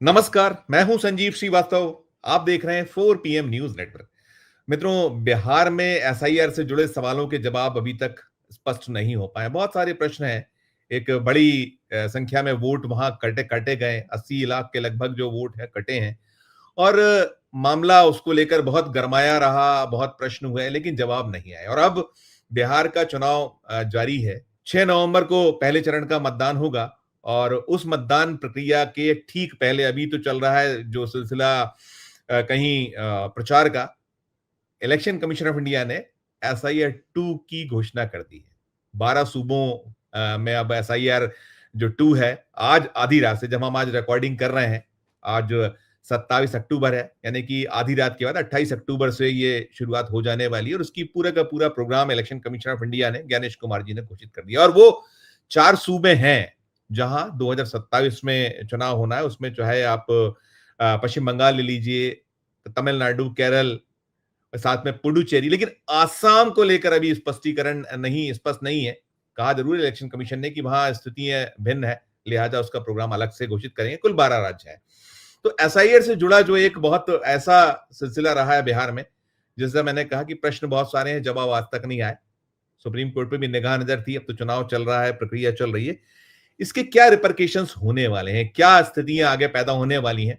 नमस्कार, मैं हूं संजीव श्रीवास्तव। आप देख रहे हैं 4 पीएम न्यूज नेटवर्क। मित्रों, बिहार में एसआईआर से जुड़े सवालों के जवाब अभी तक स्पष्ट नहीं हो पाए। बहुत सारे प्रश्न हैं। एक बड़ी संख्या में वोट वहां कटे कटे गए। 80 लाख के लगभग जो वोट है कटे हैं और मामला उसको लेकर बहुत गरमाया रहा, बहुत प्रश्न हुए, लेकिन जवाब नहीं आए। और अब बिहार का चुनाव जारी है। 6 नवंबर को पहले चरण का मतदान होगा और उस मतदान प्रक्रिया के ठीक पहले अभी तो चल रहा है जो सिलसिला कहीं प्रचार का। इलेक्शन कमीशन ऑफ इंडिया ने एसआईआर 2 की घोषणा कर दी है। 12 सूबों में अब एसआईआर जो 2 है, आज आधी रात से, जब हम आज रिकॉर्डिंग कर रहे हैं, आज 27 अक्टूबर है, यानी कि आधी रात के बाद 28 अक्टूबर से ये शुरुआत हो जाने वाली है और उसकी पूरा का पूरा program election commission of India ने, ज्ञानेश कुमार जी ने घोषित कर दिया। और वो 4 सूबे हैं जहां 2027 में चुनाव होना है। उसमें चाहे आप पश्चिम बंगाल ले लीजिए, तमिलनाडु, केरल, साथ में पुडुचेरी, लेकिन आसाम को लेकर अभी स्पष्टीकरण नहीं, स्पष्ट नहीं है। कहा जरूर इलेक्शन कमीशन ने कि वहां स्थितियां भिन्न है, लिहाजा उसका प्रोग्राम अलग से घोषित करेंगे। कुल 12 राज्य हैं। तो एसआईआर से जुड़ा जो एक बहुत ऐसा सिलसिला रहा है बिहार में, जिससे मैंने कहा कि प्रश्न बहुत सारे हैं, जवाब आज तक नहीं आए। सुप्रीम कोर्ट पे भी निगाह नजर थी, अब तो चुनाव चल रहा है, प्रक्रिया चल रही है। इसके क्या रिपरकेशंस होने वाले हैं, क्या स्थितियां आगे पैदा होने वाली हैं?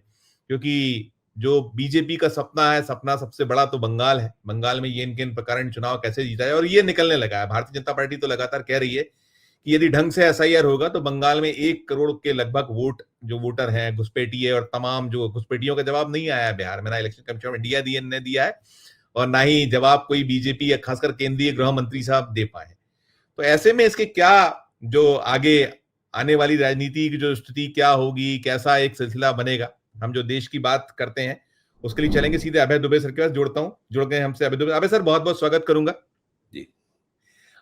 क्योंकि जो बीजेपी का सपना है, सपना सबसे बड़ा तो बंगाल है। बंगाल में ये इनके प्रकार चुनाव कैसे जीता जाए, और ये निकलने लगा है। भारतीय जनता पार्टी तो लगातार कह रही है कि यदि ढंग से एसआईआर होगा तो बंगाल में 1 करोड़ के लगभग वोट, जो वोटर हैं, घुसपैठिए और तमाम जो घुसपैठियों का जवाब नहीं आया है बिहार में, ना इलेक्शन कमीशन ऑफ इंडिया ने दिया है और ना ही जवाब कोई बीजेपी या खासकर केंद्रीय गृह मंत्री साहब दे पाए। तो ऐसे में इसके क्या, जो आगे आने वाली राजनीति की जो स्थिति क्या होगी, कैसा एक सिलसिला बनेगा, हम जो देश की बात करते हैं उसके लिए चलेंगे सीधे अभय दुबे सर के पास। जोड़ता हूं, जुड़ गए हमसे अभय दुबे। अभय सर, बहुत बहुत स्वागत करूंगा जी।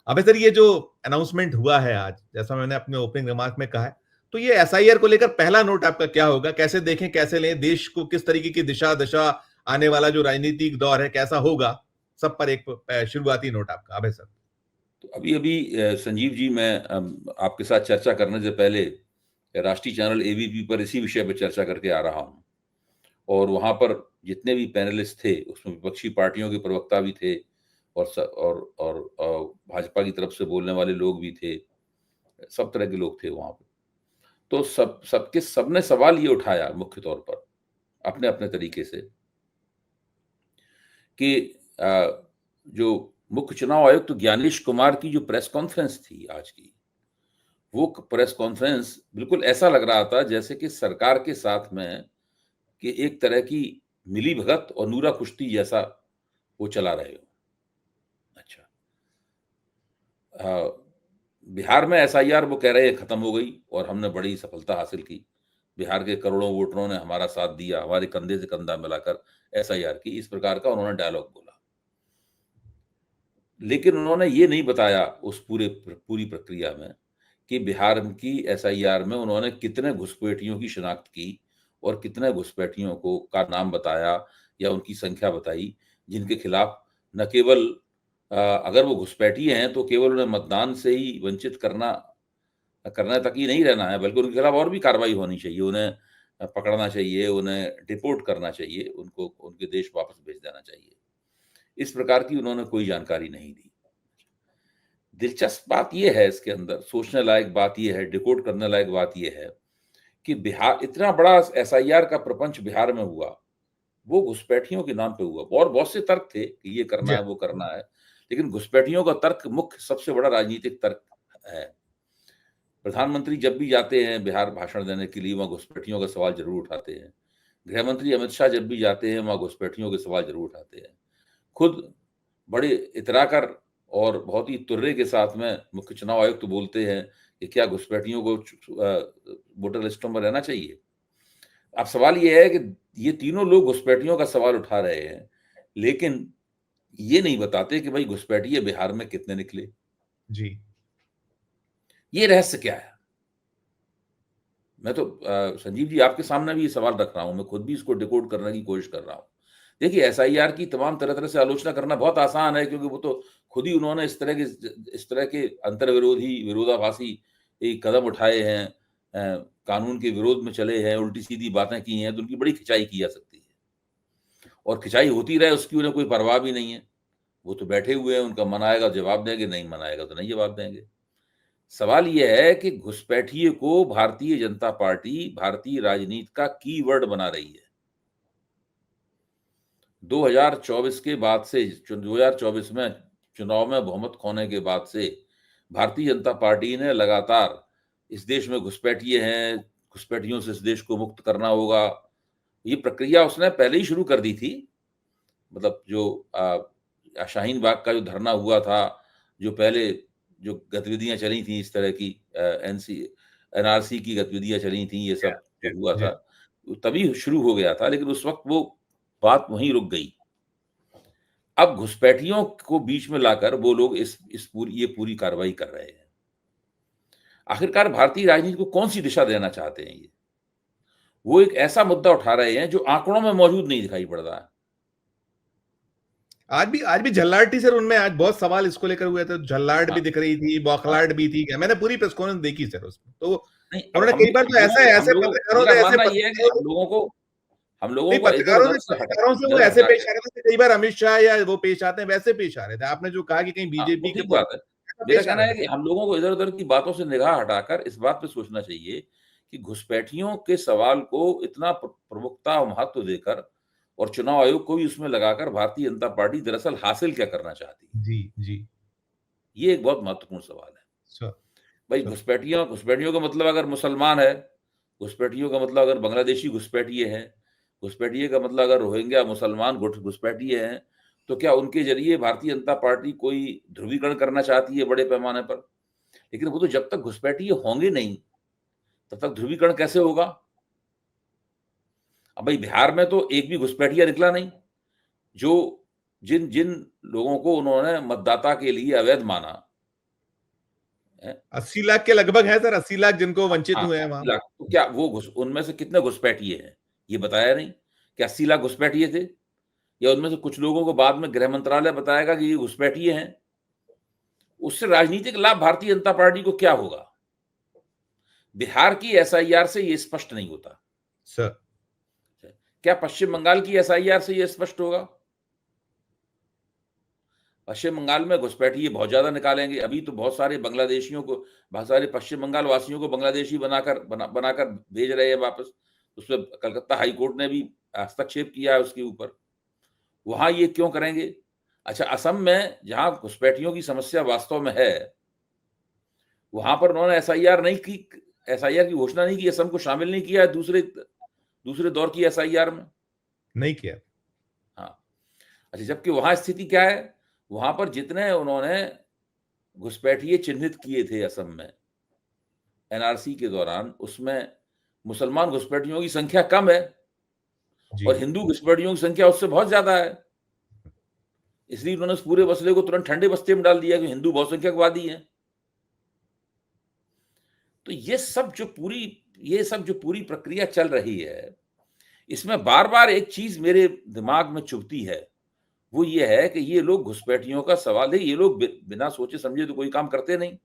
अभय सर। ये जो अनाउंसमेंट हुआ है आज, जैसा मैंने अपने ओपनिंग रिमार्क में कहा है, तो ये एसआईआर को लेकर पहला नोट आपका क्या होगा? कैसे देखें, कैसे लें, देश को किस तरीके की दिशा दशा, आने वाला जो राजनीतिक दौर है कैसा होगा, सब पर एक शुरुआती नोट आपका अभय सर। तो अभी संजीव जी, मैं आपके साथ चर्चा करने से पहले राष्ट्रीय चैनल एबीपी पर इसी विषय पर चर्चा करके आ रहा हूं और वहां पर जितने भी पैनलिस्ट थे उसमें विपक्षी पार्टियों के प्रवक्ता भी थे और भाजपा की तरफ से बोलने वाले लोग भी थे। सब तरह के लोग थे वहां पर। तो सबने सवाल ये उठाया मुख्य तौर पर अपने अपने तरीके से कि जो मुख्य चुनाव आयुक्त तो ज्ञानेश कुमार की जो प्रेस कॉन्फ्रेंस थी आज की, वो प्रेस कॉन्फ्रेंस बिल्कुल ऐसा लग रहा था जैसे कि सरकार के साथ में कि एक तरह की मिलीभगत और नूरा कुश्ती जैसा वो चला रहे हो। अच्छा, बिहार में एसआईआर वो कह रहे हैं खत्म हो गई और हमने बड़ी सफलता हासिल की। बिहार के करोड़ों वोटरों ने हमारा साथ दिया, हमारे कंधे से कंधा मिलाकर एसआईआर की, इस प्रकार का उन्होंने डायलॉग बोला। लेकिन उन्होंने ये नहीं बताया उस पूरी प्रक्रिया में कि बिहार की एसआईआर में उन्होंने कितने घुसपैठियों की शिनाख्त की और कितने घुसपैठियों को का नाम बताया या उनकी संख्या बताई, जिनके खिलाफ न केवल अगर वो घुसपैठी हैं तो केवल उन्हें मतदान से ही वंचित करने तक ही नहीं रहना है, बल्कि उनके खिलाफ और भी कार्रवाई होनी चाहिए। उन्हें पकड़ना चाहिए, उन्हें डिपोर्ट करना चाहिए, उनको उनके देश वापस भेज देना चाहिए। इस प्रकार की उन्होंने कोई जानकारी नहीं दी। दिलचस्प बात यह है, इसके अंदर सोचने लायक बात यह है, डिकोड करने लायक बात यह है कि बिहार, इतना बड़ा एसआईआर का प्रपंच बिहार में हुआ, वो घुसपैठियों के नाम पे हुआ। और बहुत से तर्क थे कि ये करना जी। है, वो करना है, लेकिन घुसपैठियों का तर्क मुख्य सबसे बड़ा राजनीतिक तर्क है। प्रधानमंत्री जब भी जाते हैं बिहार भाषण देने के लिए, वहां घुसपैठियों का सवाल जरूर उठाते हैं। गृह मंत्री अमित शाह जब भी जाते हैं वहां घुसपैठियों के सवाल जरूर उठाते हैं। खुद बड़े इतराकर और बहुत ही तुर्रे के साथ में मुख्य चुनाव आयुक्त तो बोलते हैं कि क्या घुसपैठियों को वोटर लिस्टों में रहना चाहिए। अब सवाल यह है कि ये तीनों लोग घुसपैठियों का सवाल उठा रहे हैं, लेकिन ये नहीं बताते कि भाई घुसपैठिए बिहार में कितने निकले। जी। ये रहस्य क्या है? मैं तो संजीव जी आपके सामने भी ये सवाल रख रहा हूं, मैं खुद भी इसको डिकोड करने की कोशिश कर रहा हूं। देखिए, एसआईआर की तमाम तरह तरह से आलोचना करना बहुत आसान है, क्योंकि वो तो खुद ही उन्होंने इस तरह के अंतर विरोधी, विरोधाभासी कदम उठाए हैं। कानून के विरोध में चले हैं, उल्टी सीधी बातें की हैं, तो उनकी बड़ी खिंचाई की जा सकती है और खिंचाई होती रहे उसकी उन्हें कोई परवाह भी नहीं है। वो तो बैठे हुए हैं, उनका मन आएगा जवाब देंगे, नहीं मन आएगा तो नहीं जवाब देंगे। सवाल यह है कि घुसपैठिए को भारतीय जनता पार्टी भारतीय राजनीति का कीवर्ड बना रही है। 2024 के बाद से 2024 में चुनाव में बहुमत खोने के बाद से भारतीय जनता पार्टी ने लगातार इस देश में घुसपैठिए हैं, घुसपैठियों से इस देश को मुक्त करना होगा, ये प्रक्रिया उसने पहले ही शुरू कर दी थी। मतलब जो शाहीन बाग का जो धरना हुआ था, जो पहले जो गतिविधियां चली थी इस तरह की एनआरसी की गतिविधियां चली थी, ये सब जो हुआ था तभी शुरू हो गया था, लेकिन उस वक्त वो बात वहीं रुक गई। अब घुसपैठियों को बीच में लाकर वो लोग इस पूरी कार्रवाई कर रहे हैं। आखिरकार भारतीय राजनीति को कौन सी दिशा देना चाहते हैं ये? वो एक ऐसा मुद्दा उठा रहे हैं जो आंकड़ों में मौजूद नहीं दिखाई पड़ रहा है। आज भी झल्लाटी सर, उनमें आज बहुत सवाल इसको लेकर हुए थे। झल्लाट भी दिख रही थी, बौखलाहट भी थी। मैंने पूरी प्रेस कॉन्फ्रेंस देखी सर उसमें, तो उन्होंने कई बार तो ऐसे पत्रकारों से हम लोगों को पत्रकारों से वो ऐसे पेश आ रहे थे, कई बार अमित शाह या वो पेश आते हैं वैसे पेश आ रहे थे। आपने जो कहा कि कहीं बीजेपी ठीक बात है। मेरा कहना है कि हम लोगों को इधर उधर की बातों से निगाह हटाकर इस बात पे सोचना चाहिए कि घुसपैठियों के सवाल को इतना प्रमुखता और महत्व देकर और चुनाव आयोग को भी उसमें लगाकर भारतीय जनता पार्टी दरअसल हासिल क्या करना चाहती है। जी ये एक बहुत महत्वपूर्ण सवाल है। भाई घुसपैठियों का मतलब अगर मुसलमान है, घुसपैठियों का मतलब अगर बांग्लादेशी घुसपैठिए हैं, घुसपैठिए का मतलब अगर रोहिंग्या मुसलमान घुसपैठिए हैं, तो क्या उनके जरिए भारतीय जनता पार्टी कोई ध्रुवीकरण करना चाहती है बड़े पैमाने पर? लेकिन वो तो जब तक घुसपैठिए होंगे नहीं तब तक ध्रुवीकरण कैसे होगा? अब भाई बिहार में तो एक भी घुसपैठिया निकला नहीं। जो जिन जिन लोगों को उन्होंने मतदाता के लिए अवैध माना, 80 लाख के लगभग है सर, 80 लाख जिनको वंचित हुए हैं वहां। तो क्या वो उनमें से कितने घुसपैठिए हैं ये बताया नहीं? क्या 80 लाख घुसपैठिए थे? या उनमें से कुछ लोगों को बाद में गृह मंत्रालय बताएगा कि ये घुसपैठिए हैं? उससे राजनीतिक लाभ भारतीय जनता पार्टी को क्या होगा? बिहार की एसआईआर से ये स्पष्ट नहीं होता सर। क्या पश्चिम बंगाल की एसआईआर से ये स्पष्ट होगा? पश्चिम बंगाल में घुसपैठिए बहुत ज्यादा निकालेंगे। अभी तो बहुत सारे बांग्लादेशियों को, बहुत सारे पश्चिम बंगाल वासियों को बांग्लादेशी बनाकर भेज रहे हैं वापस। उसमें कलकत्ता हाई कोर्ट ने भी हस्तक्षेप किया है उसके ऊपर। वहां ये क्यों करेंगे? अच्छा, असम में जहां घुसपैठियों की समस्या वास्तव में है, वहां पर उन्होंने एसआईआर की घोषणा नहीं की, असम को शामिल नहीं किया है दूसरे दौर की एसआईआर में, नहीं किया। हाँ। अच्छा, जबकि वहां स्थिति क्या है? वहां पर जितने उन्होंने घुसपैठिए चिन्हित किए थे असम में एनआरसी के दौरान, उसमें मुसलमान घुसपैठियों की संख्या कम है और हिंदू घुसपैठियों की संख्या उससे बहुत ज्यादा है। इसलिए उन्होंने उस पूरे मसले को तुरंत ठंडे बस्ते में डाल दिया कि हिंदू बहुसंख्यकवादी हैं। तो ये सब जो पूरी प्रक्रिया चल रही है, इसमें बार बार एक चीज मेरे दिमाग में चुभती है, वो ये है कि ये लोग घुसपैठियों का सवाल है, ये लोग बिना सोचे समझे तो कोई काम करते नहीं।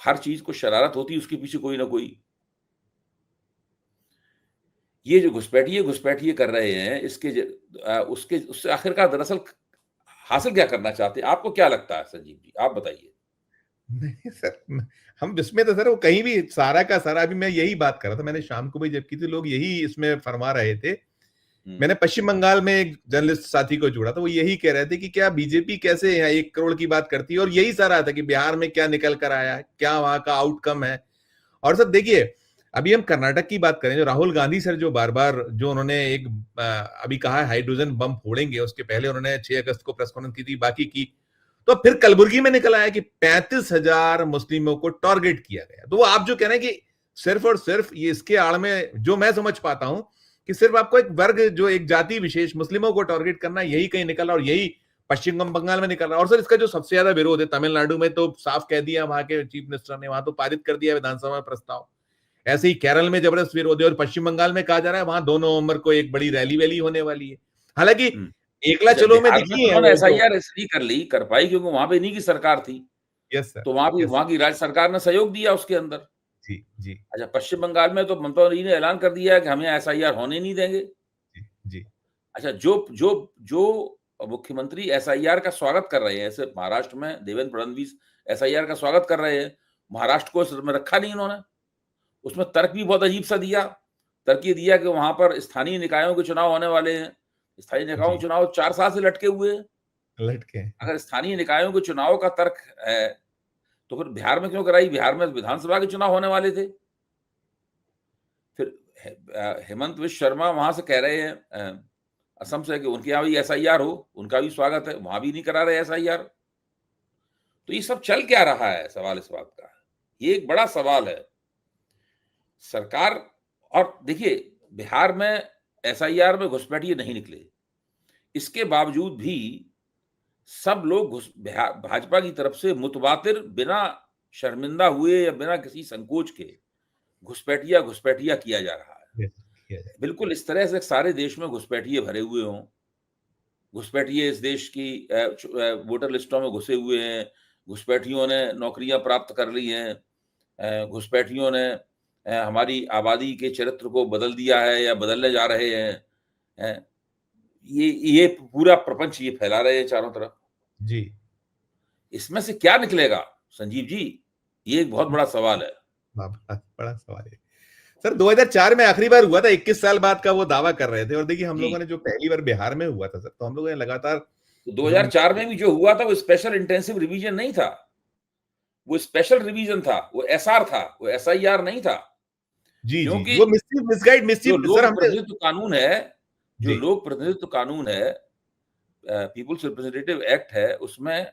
हर चीज को शरारत होती है उसके पीछे कोई ना कोई। ये जो घुसपैठिए कर रहे हैं, उससे आखिरकार दरअसल हासिल क्या करना चाहते हैं? आपको क्या लगता है संजीव जी, आप बताइए। नहीं सर, हम इसमें तो सर वो कहीं भी सारा का सारा, अभी मैं यही बात कर रहा था, मैंने शाम को भी जब की थी, लोग यही इसमें फरमा रहे थे। मैंने पश्चिम बंगाल में एक जर्नलिस्ट साथी को जोड़ा था, वो यही कह रहे थे कि क्या बीजेपी कैसे यहाँ 1 करोड़ की बात करती है, और यही सारा था कि बिहार में क्या निकल कर आया, क्या वहां का आउटकम है। और सर देखिए, अभी हम कर्नाटक की बात करें, जो राहुल गांधी सर जो बार बार जो उन्होंने एक अभी कहा है हाइड्रोजन बम फोड़ेंगे, उसके पहले उन्होंने 6 अगस्त को प्रेस कॉन्फ्रेंस की थी, बाकी की तो फिर कलबुर्गी में निकल आया कि 35,000 मुस्लिमों को टारगेट किया गया। तो वो आप जो कह रहे हैं कि सिर्फ और सिर्फ ये इसके आड़ में, जो मैं समझ पाता हूं कि सिर्फ आपको एक वर्ग, जो एक जाति विशेष मुस्लिमों को टारगेट करना, यही कहीं निकला और यही पश्चिम बंगाल में निकल रहा है। और सर इसका जो सबसे ज्यादा विरोध है तमिलनाडु में, तो साफ कह दिया वहां के चीफ मिनिस्टर ने, वहां तो पारित कर दिया विधानसभा में प्रस्ताव। ऐसे ही केरल में जबरदस्त विरोध है, और पश्चिम बंगाल में कहा जा रहा है वहां 2 नवंबर को एक बड़ी रैली वैली होने वाली है। हालांकि एकला चलो में दिखी है, एसआईआर इसलिए कर पाई क्योंकि वहां पे इन्हीं की सरकार थी। यस सर, तो वहां की राज्य सरकार ने सहयोग दिया उसके अंदर। जी, जी, अच्छा, पश्चिम बंगाल में तो ममता बनर्जी ने ऐलान कर दिया है कि हम यहाँ एसआईआर होने नहीं देंगे। जी, जी, अच्छा, जो जो जो मुख्यमंत्री एसआईआर का स्वागत कर रहे हैं, जैसे महाराष्ट्र में देवेंद्र फडणवीस एसआईआर का स्वागत कर रहे हैं, महाराष्ट्र को इस में रखा नहीं इन्होंने। उसमें तर्क भी बहुत अजीब-सा दिया। तर्क ये दिया कि वहाँ पर स्थानीय निकायों के चुनाव होने वाले हैं। स्थानीय निकायों के जी, चुनाव 4 साल से लटके हुए हैं। लटके। अगर स्थानीय निकायों के चुनाव का तर्क है, तो फिर बिहार में क्यों कराई? बिहार में विधानसभा के चुनाव होने वाले थे। फिर हेमंत विश्व शर्मा वहाँ से कह रहे हैं असम से कि उनके यहाँ भी एसआईआर हो, उनका भी स्वागत है, वहाँ भी नहीं करा रहे एसआईआर। तो ये सब चल क्या रहा है? सवाल इस बात का है। ये एक बड़ा सवाल है। सरकार और देखिए बिहार में एसआईआर में घुसपैठिए नहीं निकले। इसके बावजूद भी सब लोग भाजपा की तरफ से मुतवातिर बिना शर्मिंदा हुए या बिना किसी संकोच के घुसपैठिया घुसपैठिया किया जा रहा है। यस, किया जाए। बिल्कुल इस तरह से सारे देश में घुसपैठिए भरे हुए हों। घुसपैठिए इस देश की वोटर लिस्टों में घुसे हुए हैं। घुसपैठियों ने नौकरियां प्राप्त कर ली हैं। घुसपैठियों ने हमारी आबादी के चरित्र को बदल दिया है या बदलने जा रहे हैं। अ, ये पूरा प्रपंच ये फैला रहे हैं चारों तरफ। जी। इसमें से क्या निकलेगा संजीव जी? ये एक बहुत बड़ा सवाल है। बड़ा सवाल है। सर 2004 में आखिरी बार हुआ था, 21 साल बाद का वो दावा कर रहे थे, और देखिए हम जी, लोगों ने जो पहली बार बिहार में हुआ था सर, तो हम लोगों ने लगातार तो जो 2004 में भी जो हुआ था वो स्पेशल इंटेंसिव रिवीजन नहीं था। वो स्पेशल रिवीजन था, वो एसआर था, वो एसआईआर नहीं था। जी, जी, क्योंकि वो मिसचीफ मिसगाइड जो मिसचीफ सर लोक हमने। प्रतिनिधित्व कानून है जो जी, लोक प्रतिनिधित्व कानून है पीपुल्स रिप्रेजेंटेटिव एक्ट है, उसमें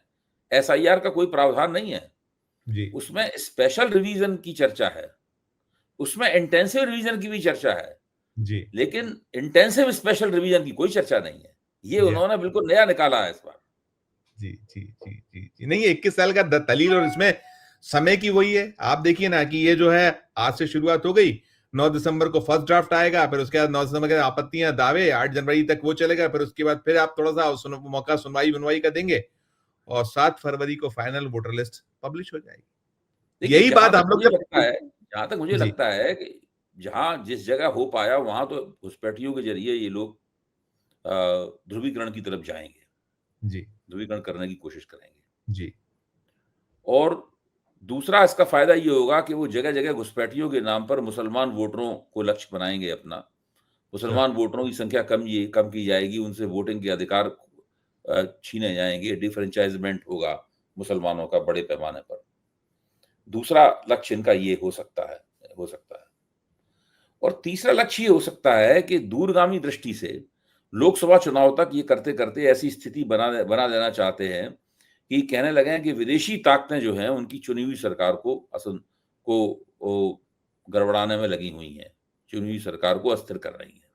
एसआईआर का कोई प्रावधान नहीं है। जी, उसमें स्पेशल रिवीजन की चर्चा है, उसमें इंटेंसिव रिवीजन की भी चर्चा है, जी, लेकिन इंटेंसिव स्पेशल रिवीजन की कोई चर्चा नहीं है। ये यस, उन्होंने बिल्कुल नया निकाला है इस बार। जी, जी, जी, जी, जी। नहीं, ये 21 साल का दलील, और इसमें समय की वही है। आप देखिए ना कि ये जो है आज से शुरुआत हो गई, 9 दिसंबर को फर्स्ट ड्राफ्ट आएगा, फिर उसके बाद 9 दिसंबर के आपत्तियां, दावे 8 जनवरी तक वो चलेगा, फिर उसके बाद फिर आप थोड़ा सा मौका सुनवाई का देंगे, और 7 फरवरी को फाइनल वोटर लिस्ट पब्लिश हो जाएगी। देखिए, यही बात हम लोग जब। जहाँ तक मुझे जी, लगता है कि जहाँ जिस जगह हो पाया, वहाँ तो घुसपैठियों के ज़रिए ये लोग अ, ध्रुवीकरण की तरफ जाएँगे, जी, ध्रुवीकरण करने की कोशिश करेंगे। जी, और दूसरा इसका फ़ायदा ये होगा कि वो जगह-जगह घुसपैठियों के नाम पर मुसलमान वोटरों को लक्ष्य बनाएँगे अपना। सर, मुसलमान वोटरों की संख्या कम की जाएगी, उनसे वोटिंग के अधिकार छीने जाएँगे, डिफ्रेंचाइज़मेंट होगा मुसलमानों का बड़े पैमाने पर। दूसरा लक्ष्य इनका ये हो सकता है। और तीसरा लक्ष्य ये हो सकता है कि दूरगामी दृष्टि से लोकसभा चुनाव तक ये करते-करते ऐसी स्थिति बना देना चाहते हैं कि कहने लगे हैं कि विदेशी ताकतें जो हैं उनकी चुनी हुई सरकार को ओ गड़बड़ाने में लगी हुई हैं, चुनी हुई सरकार को अस्थिर कर रही हैं।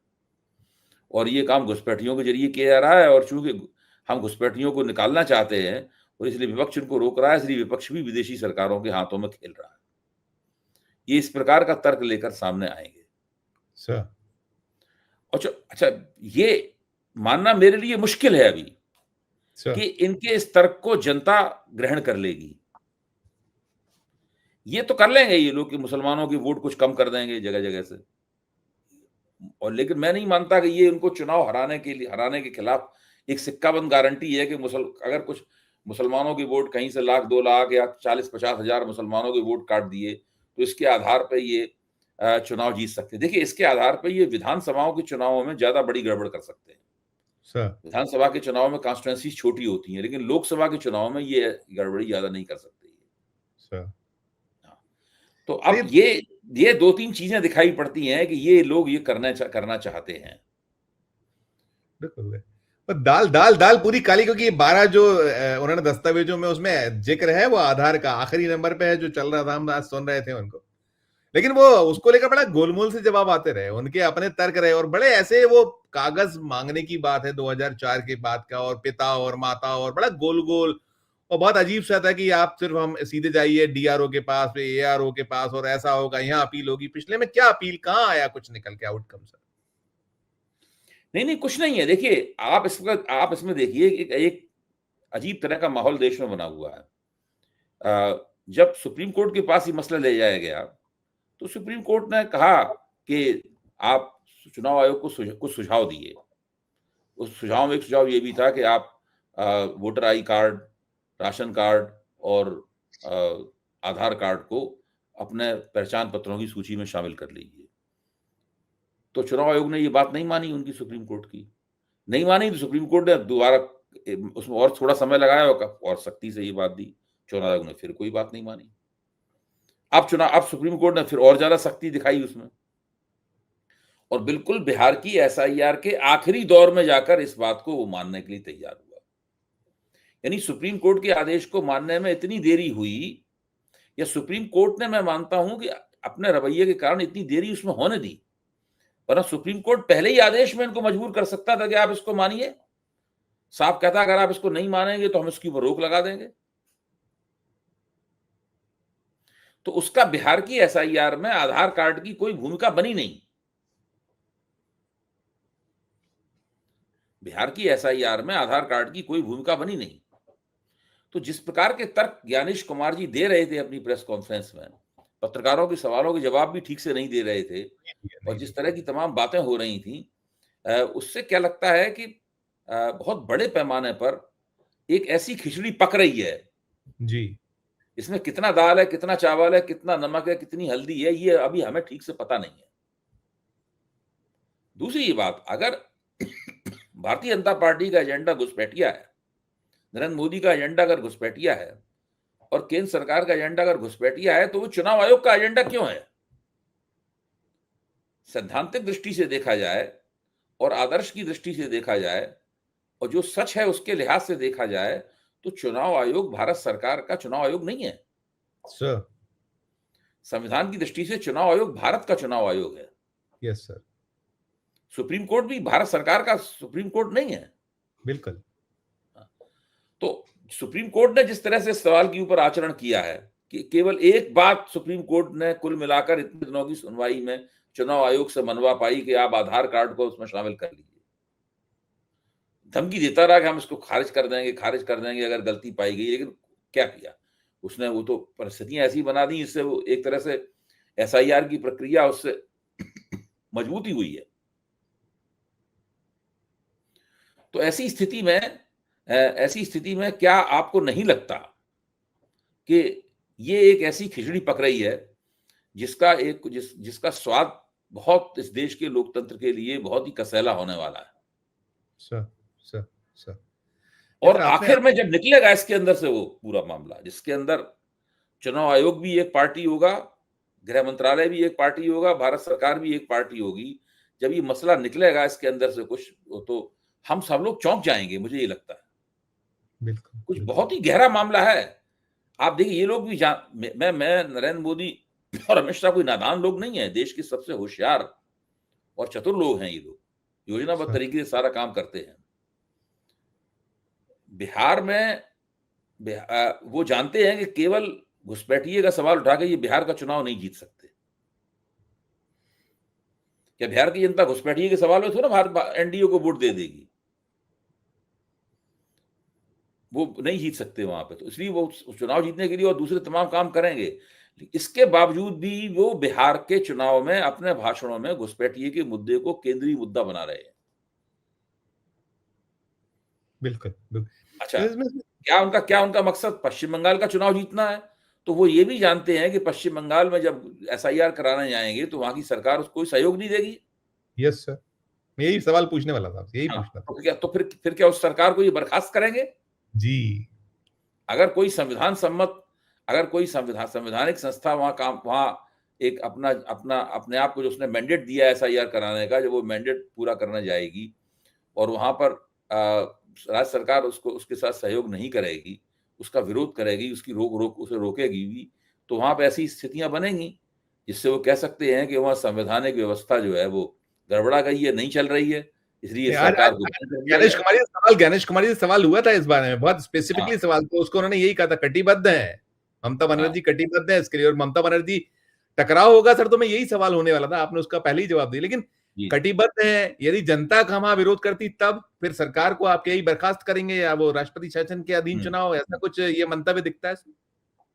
और ये काम घुसपैठियों के ज़रिए किया जा रहा है, और चूँकि हम घुसपैठियों को निकालना चाहते हैं और इसलिए विपक्ष उनको रोक रहा है, इसलिए विपक्ष भी विदेशी सरकारों के हाथों में खेल रहा है। ये इस प्रकार का तर्क लेकर सामने आएँगे। सर, अच्छा, ये मानना मेरे लिए मुश्किल है अभी सर, कि इनके इस तर्क को जनता ग्रहण कर लेगी। ये तो कर लेंगे ये लोग कि मुसलमानों की वोट कुछ कम कर देंगे जगह-जगह से। और लेकिन मैं नहीं मानता कि ये उनको चुनाव हराने के खिलाफ एक सिक्काबंद गारंटी है कि अगर कुछ मुसलमानों की वोट कहीं से लाख, 2 लाख या 40-50 हज़ार मुसलमानों के वोट काट दिए, तो इसके आधार पे ये चुनाव जीत सकते हैं। देखिए, इसके आधार पे ये विधानसभाओं के चुनावों में ज़्यादा बड़ी गड़बड़ कर सकते हैं। सर, विधानसभा के चुनाव में कॉन्स्टिट्यूएंसीज़ छोटी होती हैं, लेकिन लोकसभा के चुनाव में ये गड़बड़ी ज़्यादा नहीं कर सकते ये। सर। हाँ, तो सर, अब ये 2-3 चीज़ें दिखाई पड़ती हैं कि ये लोग ये करना चाहते हैं। बिल्कुल। और दाल दाल दाल पूरी काली, क्योंकि 12 जो उन्होंने दस्तावेजों में उसमें जिक्र है, वो आधार का आखिरी नंबर पे है, जो चल रहा था, हम आज सुन रहे थे उनको। लेकिन वो उसको लेकर बड़ा गोलमोल से जवाब आते रहे, उनके अपने तर्क रहे, और बड़े ऐसे वो कागज मांगने की बात है 2004 के बाद का, और पिता और माता, और बड़ा गोल गोल, और बहुत अजीब सा था कि आप सिर्फ हम सीधे जाइए डीआरओ के पास, फिर एआरओ के पास, और ऐसा होगा, यहाँ अपील होगी। पिछले में क्या अपील, कहाँ आया कुछ निकल के आउटकम सर? नहीं, नहीं, कुछ नहीं है। देखिए, आप इसमें देखिए एक एक अजीब तरह का माहौल देश में बना हुआ है। जब सुप्रीम कोर्ट के पास ये मसला ले जाया गया, तो सुप्रीम कोर्ट ने कहा कि आप चुनाव आयोग को कुछ सुझाव दिए। उस सुझाव में एक सुझाव ये भी था कि आप voter I card, ration card और आधार कार्ड को अपने पहचान पत्रों की सूची में शामिल कर लीजिए। तो चुनाव आयोग ने ये बात नहीं मानी उनकी, सुप्रीम कोर्ट की नहीं मानी। तो सुप्रीम कोर्ट ने दोबारा उसमें और थोड़ा समय लगाया और सख्ती से ये बात दी। चुनाव आयोग ने फिर कोई बात नहीं मानी। अब सुप्रीम कोर्ट ने फिर और ज्यादा सख्ती दिखाई उसमें, और बिल्कुल बिहार की एसआईआर के आखिरी दौर में जाकर इस बात को वो मानने के लिए तैयार हुआ। यानी सुप्रीम कोर्ट के आदेश को मानने में इतनी देरी हुई, या सुप्रीम कोर्ट ने, मैं मानता हूं कि अपने रवैये के कारण इतनी देरी उसमें होने दी, वरना सुप्रीम कोर्ट पहले ही आदेश में इनको मजबूर कर सकता था कि आप इसको मानिए। साफ कहता अगर आप इसको नहीं मानेंगे तो हम इसके ऊपर रोक लगा देंगे। तो उसका बिहार की एसआईआर में आधार कार्ड की कोई भूमिका बनी नहीं। बिहार की एसआईआर में आधार कार्ड की कोई भूमिका बनी नहीं। तो जिस प्रकार के तर्क ज्ञानेश कुमार जी दे रहे थे अपनी प्रेस कॉन्फ्रेंस में, पत्रकारों के सवालों के जवाब भी ठीक से नहीं दे रहे थे, और जिस तरह की तमाम बातें हो रही थी, उससे क्या लगता है कि बहुत बड़े पैमाने पर एक ऐसी खिचड़ी पक रही है जी। इसमें कितना दाल है, कितना चावल है, कितना नमक है, कितनी हल्दी है, ये अभी हमें ठीक से पता नहीं है। दूसरी बात, अगर भारतीय जनता पार्टी का एजेंडा घुसपैठिया है, नरेंद्र मोदी का एजेंडा अगर घुसपैठिया है, और केंद्र सरकार का एजेंडा अगर घुसपैठिया है, तो वो चुनाव आयोग का एजेंडा क्यों है? सैद्धांतिक दृष्टि से देखा जाए और आदर्श की दृष्टि से देखा जाए और जो सच है उसके लिहाज से देखा जाए, तो चुनाव आयोग भारत सरकार का चुनाव आयोग नहीं है। सर, संविधान की दृष्टि से चुनाव आयोग भारत का चुनाव आयोग है। Yes sir. सुप्रीम कोर्ट भी भारत सरकार का सुप्रीम कोर्ट नहीं है। बिल्कुल। तो सुप्रीम कोर्ट ने जिस तरह से सवाल के ऊपर आचरण किया है कि केवल एक बात सुप्रीम कोर्ट ने कुल मिलाकर इतने दिनों की सुनवाई में चुनाव आयोग से मनवा पाई कि आप आधार कार्ड को उसमें शामिल कर लीजिए। धमकी देता रहा कि हम इसको खारिज कर देंगे अगर गलती पाई गई, लेकिन क्या किया उसने? वो तो परिस्थितियां ऐसी बना दी जिससे वो एक तरह से एसआईआर की प्रक्रिया उससे मजबूती हुई है। तो ऐसी स्थिति में क्या आपको नहीं लगता कि ये एक ऐसी खिचड़ी पक रही है जिसका स्वाद बहुत इस देश के लोकतंत्र के लिए बहुत ही कसैला होने वाला है? Sir, sir, sir. और आखिर में जब निकलेगा इसके अंदर से वो पूरा मामला, जिसके अंदर चुनाव आयोग भी एक पार्टी होगा, गृह मंत्रालय भी एक पार्टी होगा, भारत सरकार भी एक पार्टी होगी, जब ये मसला निकलेगा इसके अंदर से कुछ, तो हम सब लोग चौंक जाएंगे, मुझे ये लगता है। बिल्कुल, कुछ बहुत ही गहरा मामला है। आप देखिए, ये लोग भी मैं नरेंद्र मोदी और अमित शाह कोई नादान लोग नहीं है, देश के सबसे होशियार और चतुर लोग हैं ये लोग, योजनाबद्ध तरीके से सारा काम करते हैं। बिहार में वो जानते हैं कि केवल घुसपैठिए का सवाल उठा के ये बिहार का चुनाव नहीं जीत सकते। क्या बिहार की जनता घुसपैठिए के सवाल में थोड़ा एनडीए को वोट दे देगी? वो नहीं जीत सकते वहां पे, तो इसलिए वो चुनाव जीतने के लिए और दूसरे तमाम काम करेंगे। इसके बावजूद भी वो बिहार के चुनाव में अपने भाषणों में घुसपैठिए के मुद्दे को केंद्रीय मुद्दा बना रहे हैं। बिल्कुल। अच्छा, क्या उनका मकसद पश्चिम बंगाल का चुनाव जीतना है? तो वो ये भी जानते हैं कि पश्चिम बंगाल में जब एसआईआर कराने जाएंगे तो वहां की सरकार उसको कोई सहयोग नहीं देगी। यस सर, यही सवाल पूछने वाला था, यही पूछना था। तो फिर क्या उस सरकार को ये बर्खास्त करेंगे? जी। अगर कोई संवैधानिक संस्था वहां एक अपने आप को जो उसने मैंडेट दिया है एसआईआर कराने का, जब वो मैंडेट पूरा करने जाएगी और वहां पर राज्य सरकार उसके साथ सहयोग नहीं करेगी, उसका विरोध करेगी, उसे रोकेगी भी, तो वहां पर ऐसी स्थितियां बनेंगी जिससे वो कह सकते हैं कि वहां संवैधानिक व्यवस्था जो है वो गड़बड़ा गई है, नहीं चल रही है, इसलिए सरकार को ज्ञानेश कुमार जी से सवाल हुआ था इस बारे में, बहुत स्पेसिफिकली सवाल, तो उसको उन्होंने यही कहा था, कटिबद्ध है ममता बनर्जी, कटिबद्ध है इसके लिए, और ममता बनर्जी टकराव होगा सर तो मैं यही सवाल होने वाला था, आपने उसका पहले ही जवाब दिया। लेकिन कटिबद्ध है, यदि जनता का वहां विरोध करती तब फिर सरकार को आप यही बर्खास्त करेंगे या वो राष्ट्रपति शासन के अधीन चुनाव, ऐसा कुछ ये मंतव्य दिखता है?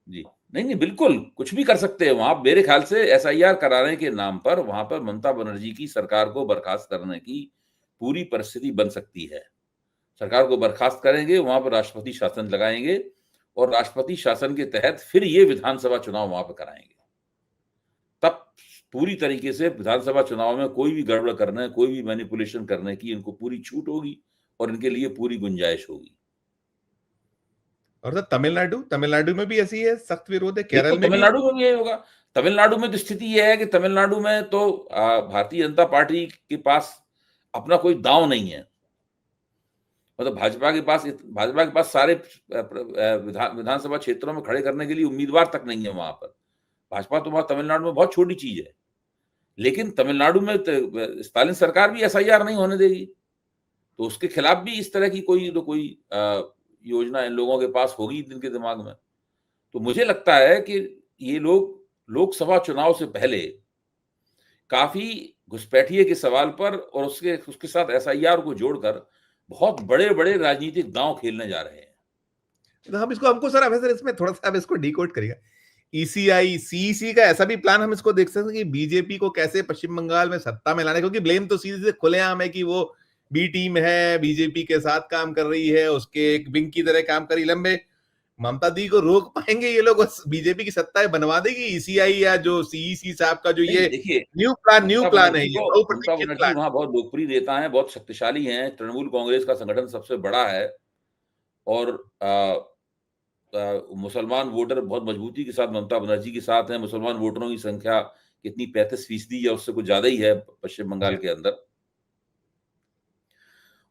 जी, नहीं, नहीं, बिल्कुल, कुछ भी कर सकते हैं वहाँ। मेरे ख़्याल से एसआईआर कराने के नाम पर वहाँ पर ममता बनर्जी की सरकार को बर्खास्त करने की पूरी परिस्थिति बन सकती है। सरकार को बर्खास्त करेंगे, वहाँ पर राष्ट्रपति शासन लगाएँगे और राष्ट्रपति शासन के तहत फिर ये विधानसभा चुनाव वहाँ पे कराएँगे। तब पूरी तरीके से विधानसभा चुनाव में कोई भी गड़बड़ करने, कोई भी मैनिपुलेशन करने की इनको पूरी छूट होगी और इनके लिए पूरी गुंजाइश होगी। और सर तमिलनाडु तमिलनाडु में भी ऐसी है, सख्त विरोध है, केरल बिल्कुल, में भी। तमिलनाडु में भी यही होगा। तमिलनाडु में तो स्थिति ये है कि तमिलनाडु में तो भारतीय जनता पार्टी के पास अपना कोई दाँव नहीं है। मतलब भाजपा के पास सारे विधानसभा क्षेत्रों में खड़े करने के लिए उम्मीदवार तक नहीं है वहाँ पर। भाजपा तो वहाँ तमिलनाडु में बहुत छोटी चीज़ है। लेकिन तमिलनाडु में स्टालिन सरकार भी एसआईआर नहीं होने देगी। तो उसके खिलाफ भी इस तरह की कोई योजना इन लोगों के पास होगी इनके दिमाग में। तो मुझे लगता है कि ये लोग लोकसभा चुनाव से पहले काफ़ी घुसपैठिए के सवाल पर और उसके उसके साथ एसआईआर को जोड़कर बहुत बड़े-बड़े राजनीतिक दांव खेलने जा रहे हैं। तो हम इसको हमको सर, अब सर इसमें थोड़ा-सा आप इसको डिकोड करिएगा। ईसीआई, सीईसी का ऐसा भी प्लान हम इसको देख सकते हैं कि बीजेपी को कैसे पश्चिम बंगाल में सत्ता में लाना, क्योंकि ब्लेम तो सीधे खुलेआम है कि वो बी टीम है, बीजेपी के साथ काम कर रही है, उसके एक विंग की तरह काम कर रही है। लंबे ममता दी को रोक पाएंगे ये लोग? बीजेपी की सत्ता बनवा देगी ईसीआई या जो सीईसी साहब का जो नहीं, ये देखिए, न्यू प्लान है, ये ममता बहुप्रतीक्षित बनर्जी प्लान। वहाँ बहुत लोकप्रिय नेता हैं, बहुत शक्तिशाली हैं, तृणमूल कांग्रेस का संगठन सबसे बड़ा है और मुसलमान वोटर बहुत मजबूती के साथ ममता बनर्जी के साथ हैं। मुसलमान वोटरों की संख्या कितनी 35% या उससे कुछ ज़्यादा ही है पश्चिम जी बंगाल के अंदर।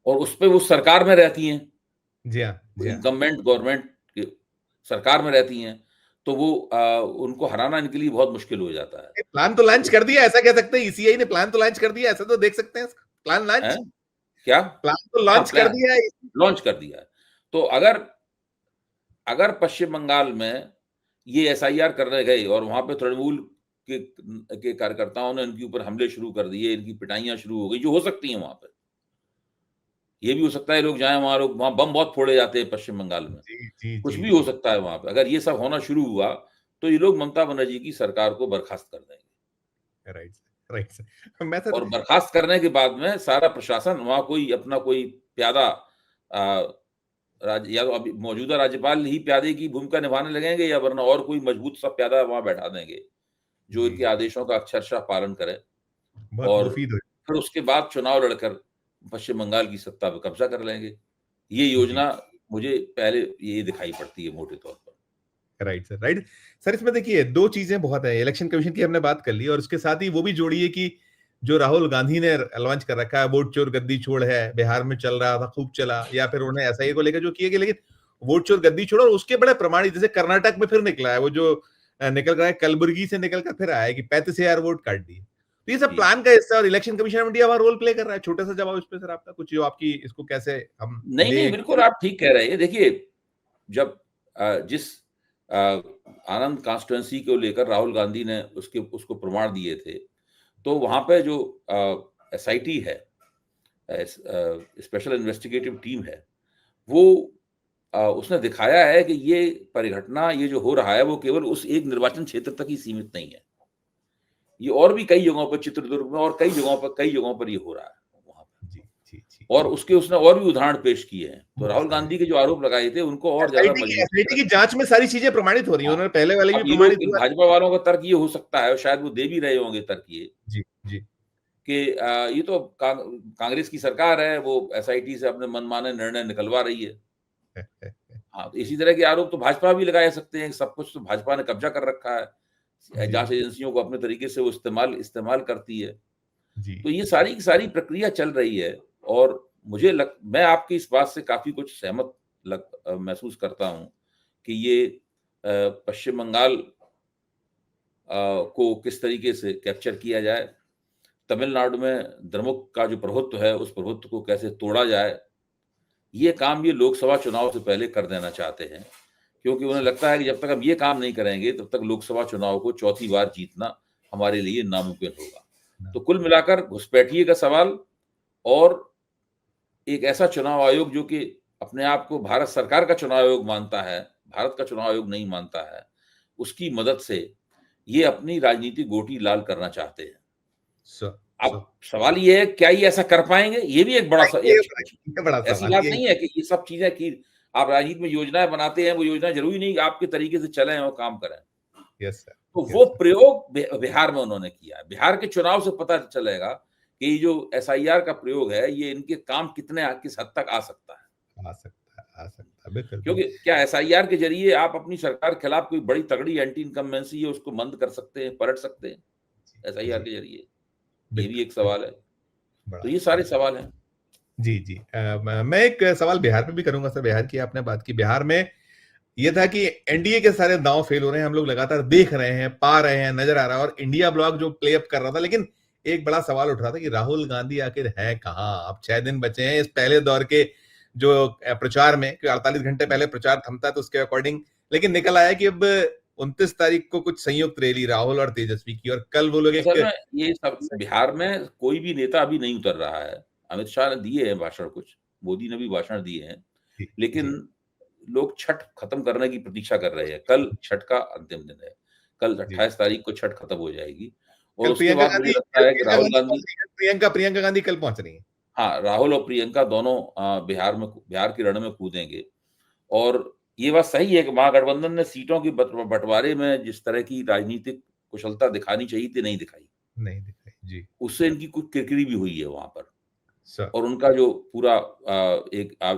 और उसपे वो सरकार में रहती हैं, जी हाँ, जी हाँ। इनकम्बेंट गवर्नमेंट की सरकार में रहती हैं, तो वो उनको हराना इनके लिए बहुत मुश्किल हो जाता है। प्लान तो लॉन्च तो कर दिया, ऐसा कह सकते हैं। ईसीआई ने प्लान तो लॉन्च कर दिया, ऐसा तो देख सकते हैं। प्लान हैं? लॉन्च, क्या? प्लान तो हाँ, लॉन्च कर प्लान दिया है। लॉन्च कर दिया है। तो अगर अगर पश्चिम बंगाल में ये एसआईआर करने गए और वहाँ पे तृणमूल के कार्यकर्ताओं ने इनके ऊपर हमले शुरू कर दिए, इनकी पिटाइयाँ शुरू हो गई, जो हो सकती हैं वहाँ पे। ये भी हो सकता है लोग जाएँ वहाँ, लोग वहाँ बम बहुत फोड़े जाते हैं पश्चिम बंगाल में। जी जी कुछ जी भी हो जी। सकता है वहाँ पे। अगर ये सब होना शुरू हुआ, तो ये लोग ममता बनर्जी की सरकार को बर्खास्त कर देंगे। Right, right sir. मैं सर, और बर्खास्त करने के बाद में सारा प्रशासन वहाँ कोई अपना कोई प्यादा या तो अभी मौजूदा राज्यपाल ही प्यादे की भूमिका निभाने लगेंगे या वरना और कोई मजबूत सा प्यादा वहाँ बैठा देंगे, जो जी इनके आदेशों का अक्षरशः पालन करे बहुत और मुफीद हो। फिर उसके बाद चुनाव लड़कर पश्चिम बंगाल की सत्ता पे कब्जा कर लेंगे। ये जी योजना मुझे पहले ये दिखाई पड़ती है मोटे तौर पर। Right sir, right sir. इसमें देखिए दो चीजें बहुत है। इलेक्शन कमीशन की हमने बात कर ली और उसके साथ ही वो भी जोड़िए कि जो राहुल गांधी ने लॉन्च कर रखा है, वोट चोर गद्दी छोड़ है, बिहार में चल रहा था, खूब चला, या फिर उन्होंने एसआईए को लेकर जो किए गए, लेकिन वोट चोर गद्दी छोड़ और उसके बड़े प्रमाणित, जैसे कर्नाटक में फिर निकला है वो जो निकल रहा है, कलबुर्गी से निकल कर फिर आया है कि 35,000 वोट काट दिए। तो ये सब जी। प्लान का हिस्सा है और इलेक्शन कमीशन ऑफ इंडिया वहां रोल प्ले कर रहा है। छोटा सा जवाब इस पे सर आपका कुछ, जो आपकी इसको कैसे हम नहीं, ले। नहीं, बिल्कुल आप ठीक कह रहे हैं। देखिए, जब जिस आनंद कॉन्स्टिट्यूएंसी को लेकर राहुल गांधी ने उसको प्रमाण दिए थे, तो वहाँ पे जो एसआईटी है, स्पेशल इन्वेस्टिगेटिव टीम है, वो उसने दिखाया है कि ये परिघटना, ये जो हो रहा है, वो केवल उस एक निर्वाचन क्षेत्र तक ही सीमित नहीं है। ये और भी कई जगहों पर, चित्रदुर्ग में और कई जगहों पर ये हो रहा है वहाँ पे। जी जी जी और जी। उसके उसने और भी उदाहरण पेश किए हैं। तो बहुत राहुल सारे गांधी के जो आरोप लगाए थे, उनको और ज़्यादा एसआईटी की मजबूती से एसआईटी की रखा। जांच में सारी चीजें प्रमाणित हो रही हैं। हाँ, उन्होंने पहले वाले भी अब ये प्रमाणित लोग हुआ। भाजपा वालों का तर्क ये हो सकता है और शायद वो दे भी रहे होंगे तर्क ये, जी जी। कि ये तो कांग्रेस की सरकार है, वो एसआईटी से अपने मनमाने निर्णय निकलवा रही है। हाँ, तो इसी तरह के आरोप तो भाजपा भी लगा सकते हैं। सब कुछ तो भाजपा ने कब्जा कर रखा है। जी जाँच एजेंसियों को अपने तरीके से वो इस्तेमाल करती है। जी तो ये सारी की सारी प्रक्रिया चल रही है और मैं आपकी इस बात से काफ़ी कुछ सहमत महसूस करता हूँ कि ये पश्चिम बंगाल को किस तरीके से कैप्चर किया जाए, तमिलनाडु में द्रमुक का जो प्रभुत्व है, उस प्रभुत्व को कैसे तोड़ा जाए, ये काम ये लोकसभा चुनाव से पहले कर देना चाहते हैं। क्योंकि उन्हें लगता है कि जब तक हम ये काम नहीं करेंगे, तब तक लोकसभा चुनाव को चौथी बार जीतना हमारे लिए नामुमकिन होगा। तो कुल मिलाकर घुसपैठिए का सवाल और एक ऐसा चुनाव आयोग जो कि अपने आप को भारत सरकार का चुनाव आयोग मानता है, भारत का चुनाव आयोग नहीं मानता है, उसकी मदद से ये अपनी राजनीतिक गोटी लाल करना चाहते हैं। अब सवाल ये है, क्या ये ऐसा कर पाएंगे? ये भी एक बड़ा ये बड़ा ऐसी सवाल बात ये। नहीं है कि ये सब चीजें कि आप राजनीति में योजनाएं बनाते हैं, वो योजना जरूरी नहीं आपके तरीके से चले और काम करें। Yes sir. तो वो प्रयोग बिहार में उन्होंने किया। बिहार के चुनाव से पता चलेगा कि जो एसआईआर का प्रयोग है, ये इनके काम किस हद तक आ सकता है। आ सकता है बिल्कुल। क्योंकि क्या एसआईआर के जरिए आप अपनी सरकार के खिलाफ कोई बड़ी तगड़ी एंटी इनकम्बेंसी है उसको बंद कर सकते हैं, पलट सकते हैं एसआईआर के जरिए? ये भी एक सवाल है। तो ये सारे सवाल हैं। जी जी। मैं एक सवाल बिहार पे भी करूंगा सर। बिहार की आपने बात की, बिहार में ये था कि एनडीए के सारे दांव फेल हो रहे हैं, हम लोग लगातार देख रहे हैं, पा रहे हैं, नजर आ रहा है, और इंडिया ब्लॉक जो प्ले अप कर रहा था। लेकिन एक बड़ा सवाल उठ रहा था कि राहुल गांधी आखिर है कहाँ? अब 6 दिन बचे हैं इस पहले दौर के जो प्रचार में, 48 घंटे पहले प्रचार थमता है तो उसके अकॉर्डिंग, लेकिन निकल आया कि अब 29 तारीख को कुछ संयुक्त रैली राहुल और तेजस्वी की, और कल वो लोग असल में ये सब बिहार में कोई भी नेता अभी नहीं उतर रहा है। अमित शाह ने दिए हैं भाषण, कुछ मोदी ने भी भाषण दिए हैं, लेकिन लोग छठ खत्म करने की प्रतीक्षा कर रहे हैं। कल छठ का अंतिम दिन है, कल 28 तारीख को छठ खत्म हो जाएगी और उसके बाद मुझे लगता है कि राहुल गांधी प्रियंका गांधी कल पहुंच रही है। हाँ, राहुल और प्रियंका दोनों बिहार के रण में कूदेंगे। और ये बात सही है कि महागठबंधन ने सीटों के बंटवारे में जिस तरह की राजनीतिक कुशलता दिखानी चाहिए थी, नहीं दिखाई जी। उससे इनकी कुछ किरकिरी भी हुई है वहां पर, और उनका जो पूरा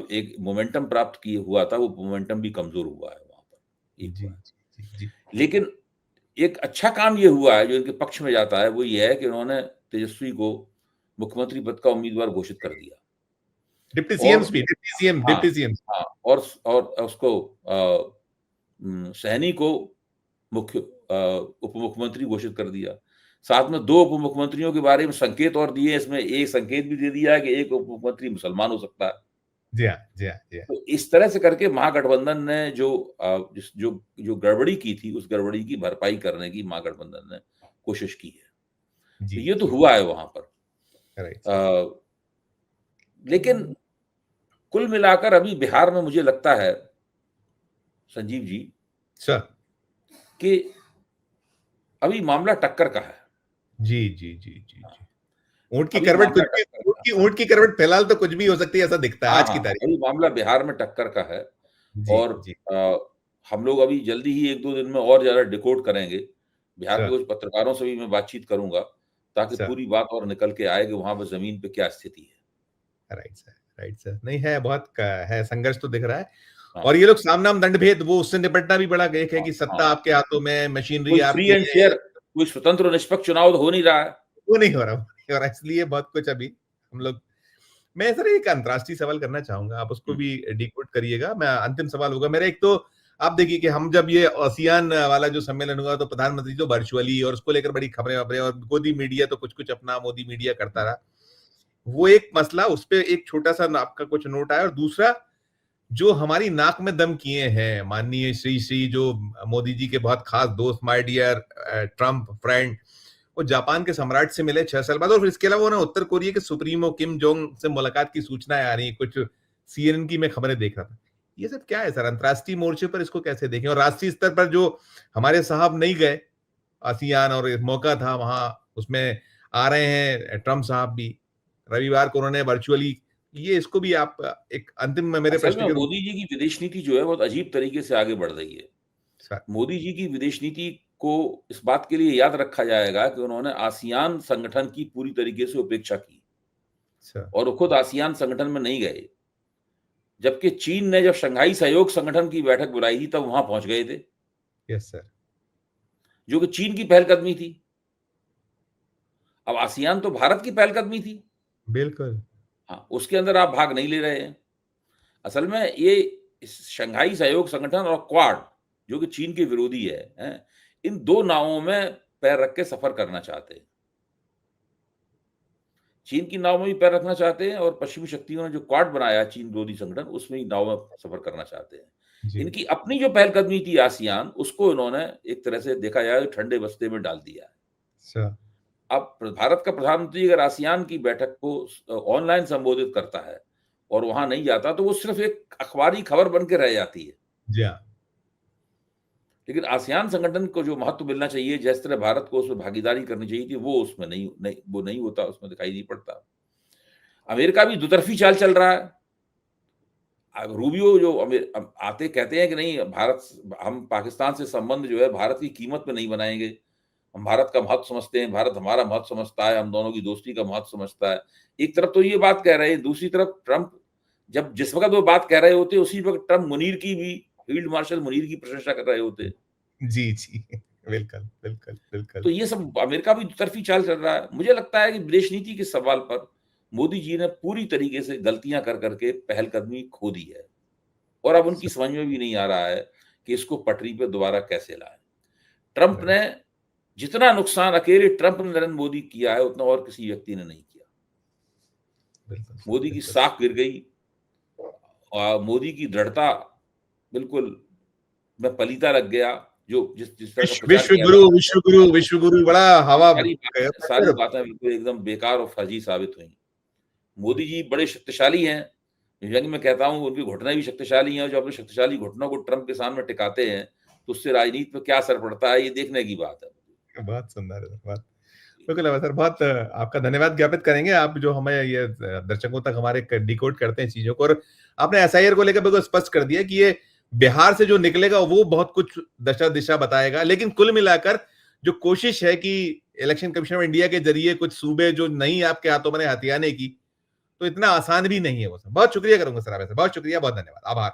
एक मोमेंटम प्राप्त किए हुआ था, वो मोमेंटम भी कमजोर हुआ है वहां पर। लेकिन एक अच्छा काम ये हुआ है जो इनके पक्ष में जाता है, वो ये है कि उन्होंने तेजस्वी को मुख्यमंत्री पद का उम्मीदवार घोषित कर दिया। Deputy CM. हाँ, और उसको सहनी को उप मुख्यमंत्री घोषित कर दिया। साथ में 2 उप मुख्यमंत्रियों के बारे में संकेत और दिए। इसमें एक संकेत भी दे दिया है कि एक उप मुख्यमंत्री मुसलमान हो सकता है। जी हाँ। तो इस तरह से करके महागठबंधन ने जो गड़बड़ी की थी, उस गड़बड़ी की भरपाई करने की महागठबंधन ने कोशिश की है। तो ये तो हुआ है वहां पर। लेकिन कुल मिलाकर अभी बिहार में मुझे लगता है संजीव जी कि अभी मामला टक्कर का है। जी। ऊंट की करवट फिलहाल तो कुछ भी हो सकती है, ऐसा दिखता है आज की तारीख। अभी मामला बिहार में टक्कर का है। और हम लोग अभी जल्दी ही 1-2 दिन में और ज्यादा डिकोड करेंगे। बिहार के कुछ पत्रकारों से भी मैं बातचीत करूंगा ताकि पूरी बात और निकल के आए कि वहां पर जमीन पे क्या स्थिति है। Right sir. नहीं है, बहुत है, संघर्ष तो दिख रहा है। और ये लोग सामनाम दंडभेद, वो उससे निपटना भी बड़ा एक है कि सत्ता आपके हाथों में, मशीनरी आपकी फ्री एंड फेयर, कोई स्वतंत्र और निष्पक्ष चुनाव हो नहीं रहा है। वो नहीं हो रहा, और इसलिए बहुत कुछ अभी हम लोग। मैं सर एक अंतरराष्ट्रीय सवाल करना चाहूंगा, आप उसको भी डिकोड करिएगा। मैं अंतिम सवाल होगा मेरा। एक तो आप देखिए कि हम जब ये आसियान वाला जो सम्मेलन हुआ तो प्रधानमंत्री तो वर्चुअली, और उसको लेकर बड़ी खबरें और मोदी मीडिया तो कुछ अपना मोदी मीडिया करता रहा, वो एक मसला, उस पर एक छोटा सा आपका कुछ नोट आया। और दूसरा, जो हमारी नाक में दम किए हैं माननीय श्री जो मोदी जी के बहुत खास दोस्त, माय डियर ट्रम्प फ्रेंड, वो जापान के सम्राट से मिले 6 साल बाद। और फिर इसके अलावा उन्हें उत्तर कोरिया के सुप्रीमो किम जोंग से मुलाकात की सूचनाएं आ रही, कुछ सीएनएन की मैं खबरें देख रहा था। ये सब क्या है सर? अंतरराष्ट्रीय मोर्चे पर इसको कैसे देखें? और राष्ट्रीय स्तर पर जो हमारे साहब नहीं गए आसियान, और मौका था वहां, उसमें आ रहे हैं ट्रम्प साहब भी, रविवार को उन्होंने वर्चुअली, ये इसको भी आप एक अंतिम में मेरे प्रश्न के। मोदी जी की विदेश नीति जो है बहुत अजीब तरीके से आगे बढ़ रही है। मोदी जी की विदेश नीति को इस बात के लिए याद रखा जाएगा कि उन्होंने आसियान संगठन की पूरी तरीके से उपेक्षा की, और वो खुद आसियान संगठन में नहीं गए। जबकि चीन ने जब शंघाई सहयोग संगठन की बैठक बुलाई थी तब वहां पहुंच गए थे। Yes sir. जो कि चीन की पहलकदमी थी। अब आसियान तो भारत की पहलकदमी थी। बिल्कुल। हाँ, उसके अंदर आप भाग नहीं ले रहे हैं। असल में ये शंघाई सहयोग संगठन और क्वाड, जो कि चीन के विरोधी है, इन 2 नावों में पैर रख के सफर करना चाहते हैं। चीन की नाव में भी पैर रखना चाहते हैं, और पश्चिमी शक्तियों ने जो क्वाड बनाया चीन विरोधी संगठन, उसमें ही नाव में सफर करना चाहते हैं। इनकी अपनी जो पहलकदमी थी आसियान, उसको इन्होंने एक तरह से देखा जाए तो ठंडे बस्ते में डाल दिया। अब भारत का प्रधानमंत्री अगर आसियान की बैठक को ऑनलाइन संबोधित करता है और वहां नहीं जाता, तो वो सिर्फ एक अखबारी खबर बन के रह जाती है। लेकिन आसियान संगठन को जो महत्व मिलना चाहिए, जिस तरह भारत को उसमें भागीदारी करनी चाहिए थी, वो उसमें वो नहीं होता, उसमें दिखाई नहीं पड़ता। अमेरिका भी दुतरफी चाल चल रहा है। अब रूबियो जो आते कहते हैं कि नहीं, हम पाकिस्तान से संबंध जो है भारत की कीमत पे नहीं बनाएंगे, हम भारत का महत्व समझते हैं, भारत हमारा महत्व समझता है, हम दोनों की दोस्ती का महत्व समझता है। एक तरफ तो ये बात कह रहे हैं, दूसरी तरफ ट्रंप जिस वक्त वो बात कह रहे होते, उसी वक्त ट्रंप मुनीर की भी, फील्ड मार्शल मुनीर की प्रशंसा कर रहे होते। जी जी, बिल्कुल बिल्कुल बिल्कुल। तो ये सब अमेरिका भी दुतरफी चाल चल रहा है। मुझे लगता है कि विदेश नीति के सवाल पर मोदी जी ने पूरी तरीके से गलतियां कर करके पहलकदमी खो दी है, और अब उनकी समझ में भी नहीं आ रहा है कि इसको पटरी पे दोबारा कैसे लाएं। ट्रंप ने जितना नुकसान अकेले ट्रंप ने नरेंद्र मोदी किया है, उतना और किसी व्यक्ति ने नहीं किया। मोदी की साख गिर गई और मोदी की दृढ़ता बिल्कुल में पलीता लग गया। जो जिस तरह का प्रचार किया विश्व गुरु विश्व गुरु बड़ा हवा सारी बातें बिल्कुल एकदम बेकार और फर्जी साबित हुई। मोदी जी बड़े शक्तिशाली हैं, जंग में कहता हूं उनके घुटने भी शक्तिशाली हैं, और जो अपने शक्तिशाली घुटनों को ट्रंप के सामने टिकाते हैं, तो उससे राजनीति पे क्या असर पड़ता है, ये देखने की बात है। बहुत सुंदर है बात। बिल्कुल सर, बहुत आपका धन्यवाद ज्ञापित करेंगे, आप जो हमें ये दर्शकों तक हमारे डिकोड करते हैं चीजों को, और आपने एसआईआर को लेकर बिल्कुल स्पष्ट कर दिया कि ये बिहार से जो निकलेगा वो बहुत कुछ दशा दिशा बताएगा, लेकिन कुल मिलाकर जो कोशिश है कि इलेक्शन कमीशन ऑफ इंडिया के जरिए कुछ सूबे जो नहीं आपके हाथों में हथियाने की, तो इतना आसान भी नहीं है वो सर। बहुत शुक्रिया करूंगा सर आपसे, बहुत शुक्रिया, बहुत धन्यवाद, आभार।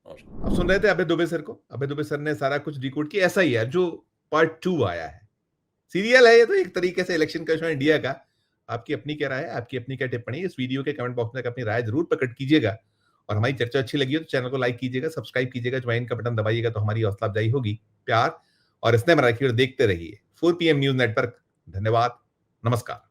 आप सुन रहे थे अभय दुबे सर को। अभय दुबे सर ने सारा कुछ डिकोड किया। एसआईआर जो पार्ट 2 आया है, सीरियल है ये तो एक तरीके से इलेक्शन कमीशन इंडिया का। आपकी अपनी क्या राय है, आपकी अपनी क्या टिप्पणी, इस वीडियो के कमेंट बॉक्स में अपनी राय जरूर प्रकट कीजिएगा, और हमारी चर्चा अच्छी लगी हो तो चैनल को लाइक कीजिएगा, सब्सक्राइब कीजिएगा, ज्वाइन का बटन दबाइएगा तो हमारी हौसला अफजाई होगी। प्यार और स्नेह रखिए और देखते रहिए 4 PM न्यूज नेटवर्क। धन्यवाद, नमस्कार।